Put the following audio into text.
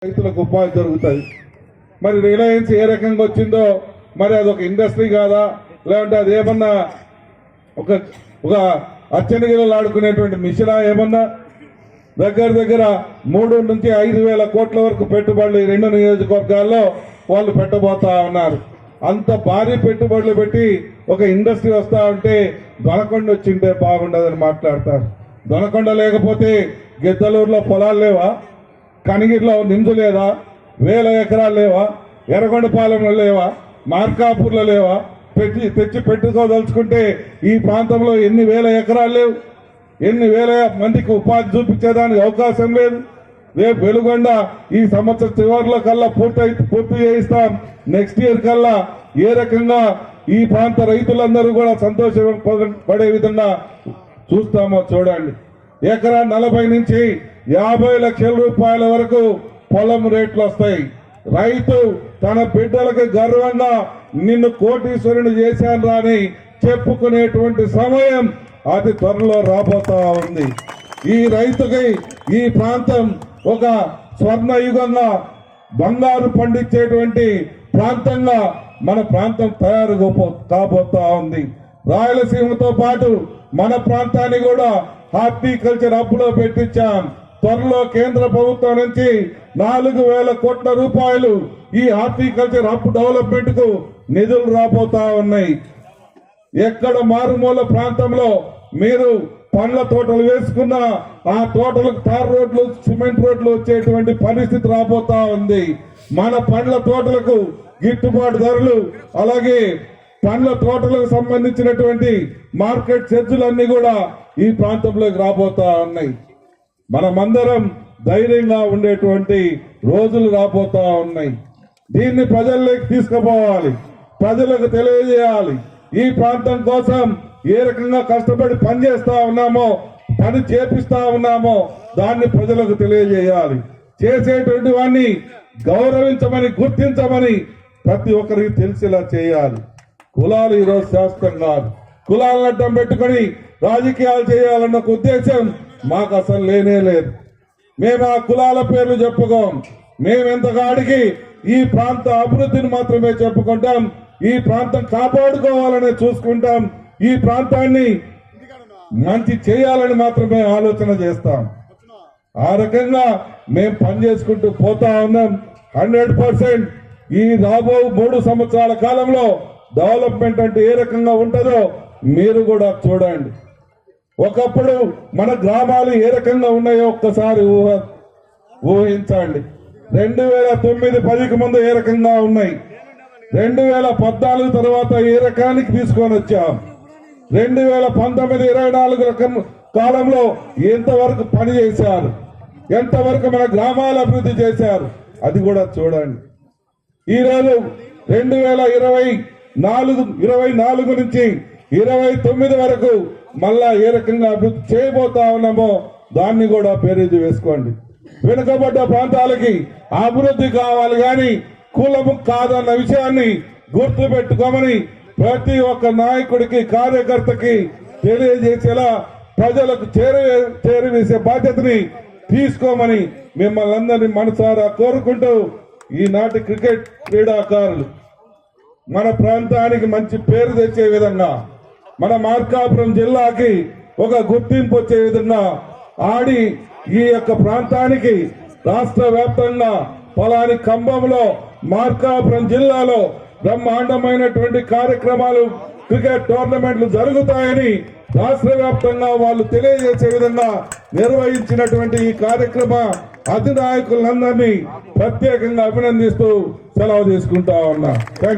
రైతులకు ఉపాధి దొరుకుతుంది. మరి రిలయన్స్ ఏ రకంగా వచ్చిందో మరి అదొక ఇండస్ట్రీ కాదా, లేదంటే అది ఏమన్నా ఒక ఒక అచ్చనిగిరిలో ఆడుకునేటువంటి మిషనా? ఏమన్నా దగ్గర 3 నుంచి 5,000 కోట్ల వరకు పెట్టుబడులు ఈ 2 నియోజకవర్గాల్లో వాళ్ళు పెట్టబోతా ఉన్నారు. అంత భారీ పెట్టుబడులు పెట్టి ఒక ఇండస్ట్రీ వస్తా ఉంటే దొనకొండ వచ్చింటే బాగుండదని మాట్లాడతారు. దొనకొండ లేకపోతే గిద్దలూరులో పొలాలు లేవా? కనిగిరిలో నిమ్జు లేదా? 1000 ఎకరాలు లేవా? ఎర్రగొండపాలెంలో లేవా? మార్కాపూర్లో లేవా? తెచ్చి పెట్టుకోదలుచుకుంటే ఈ ప్రాంతంలో ఎన్ని వేల ఎకరాలు లేవు? ఎన్ని వేల మందికి ఉపాధి చూపించేదానికి అవకాశం లేదు. రేపు వెలుగొండ ఈ సంవత్సరం చివరిలో కల్లా పూర్తి చేయిస్తాం. నెక్స్ట్ ఇయర్ కల్లా ఏ రకంగా ఈ ప్రాంత రైతులందరూ కూడా సంతోషపడే విధంగా చూస్తామో చూడండి. ఎకరా 40 నుంచి 50 లక్షల రూపాయల వరకు పొలం రేట్లు వస్తాయి. రైతు తన బిడ్డలకు గర్వంగా నిన్ను కోటీశ్వరుని చేశాను రాని చెప్పుకునేటువంటి సమయం అతి త్వరలో రాబోతా ఉంది. ఈ రైతుకి ఈ ప్రాంతం ఒక స్వర్ణయుగంగా బంగారు పండించేటువంటి ప్రాంతంగా మన ప్రాంతం తయారు కాబోతా ఉంది. రాయలసీమతో పాటు మన ప్రాంతాన్ని కూడా హార్టికల్చర్ హబ్లో పెట్టించాం. త్వరలో కేంద్ర ప్రభుత్వం నుంచి 4,000 కోట్ల రూపాయలు ఈ హార్టికల్చర్ హబ్ డెవలప్మెంట్ కు నిధులు రాబోతా ఉన్నాయి. ఎక్కడ మారుమూల ప్రాంతంలో మీరు పండ్ల తోటలు వేసుకున్న ఆ తోటలకు తార్ రోడ్లు, సిమెంట్ రోడ్లు వచ్చేటువంటి పరిస్థితి రాబోతా ఉంది. మన పండ్ల తోటలకు గిట్టుబాటు ధరలు, అలాగే పండ్ల తోటలకు సంబంధించినటువంటి మార్కెట్ ఛార్జీలన్నీ కూడా ఈ ప్రాంతంలోకి రాబోతా ఉన్నాయి. మనమందరం ధైర్యంగా ఉండేటువంటి రోజులు రాబోతా ఉన్నాయి. దీన్ని ప్రజల్లోకి తీసుకుపోవాలి, ప్రజలకు తెలియజేయాలి. ఈ ప్రాంతం కోసం ఏ రకంగా కష్టపడి పనిచేస్తా ఉన్నామో, పని చేపిస్తా ఉన్నామో దాన్ని ప్రజలకు తెలియజేయాలి. చేసేటువంటి వాడిని గౌరవించమని, గుర్తించమని ప్రతి ఒక్కరికి తెలిసేలా చేయాలి. కులాలు ఈరోజు శాస్త్రం కాదు. కులాలను అడ్డం పెట్టుకుని రాజకీయాలు చేయాలన్న ఉద్దేశం మాకు అసలు లేనే లేదు. మేము ఆ కులాల పేర్లు చెప్పుకోం. మేమెంతగాడికి ఈ ప్రాంత అభివృద్ధిని మాత్రమే చెప్పుకుంటాం. ఈ ప్రాంతం కాపాడుకోవాలని చూసుకుంటాం. ఈ ప్రాంతాన్ని మంచి చేయాలని మాత్రమే ఆలోచన చేస్తాం. ఆ రకంగా మేము పనిచేసుకుంటూ పోతా ఉన్నాం. 100% ఈ రాబో 3 సంవత్సరాల కాలంలో డెవలప్మెంట్ అంటే ఏ రకంగా ఉంటుందో మీరు కూడా చూడండి. ఒకప్పుడు మన గ్రామాలు ఏ రకంగా ఉన్నాయో ఒక్కసారి ఊహించండి. 2009-10కి ముందు ఏ రకంగా ఉన్నాయి, 2014 తర్వాత ఏ రకానికి తీసుకొని వచ్చాం, 2019-24 కాలంలో ఎంతవరకు పని చేశారు, ఎంతవరకు మన గ్రామాల అభివృద్ధి చేశారు అది కూడా చూడండి. ఈరోజు 2024 నుంచి 29 వరకు మళ్ళా ఏ రకంగా అభివృద్ధి చేయబోతా ఉన్నామో దాన్ని కూడా బేరీజు వేసుకోండి. వెనుకబడ్డ ప్రాంతాలకి అభివృద్ధి కావాలి కానీ కులము కాదన్న విషయాన్ని గుర్తు పెట్టుకోమని ప్రతి ఒక్క నాయకుడికి, కార్యకర్తకి తెలియజేసేలా ప్రజలకు చేరవేసే బాధ్యతని తీసుకోమని మిమ్మల్ని అందరినీ మనసారా కోరుకుంటూ, ఈనాటి క్రికెట్ క్రీడాకారులు మన ప్రాంతానికి మంచి పేరు తెచ్చే విధంగా, మన మార్కాపురం జిల్లాకి ఒక గుర్తింపు వచ్చే విధంగా ఆడి ఈ యొక్క ప్రాంతానికి రాష్ట్ర వ్యాప్తంగా పలాని కంభంలో మార్కాపురం జిల్లాలో బ్రహ్మాండమైనటువంటి కార్యక్రమాలు, క్రికెట్ టోర్నమెంట్లు జరుగుతాయని రాష్ట్ర వ్యాప్తంగా వాళ్ళు తెలియజేసే విధంగా నిర్వహించినటువంటి ఈ కార్యక్రమ అధినాయకులందరినీ ప్రత్యేకంగా అభినందిస్తూ సెలవు తీసుకుంటా ఉన్నా.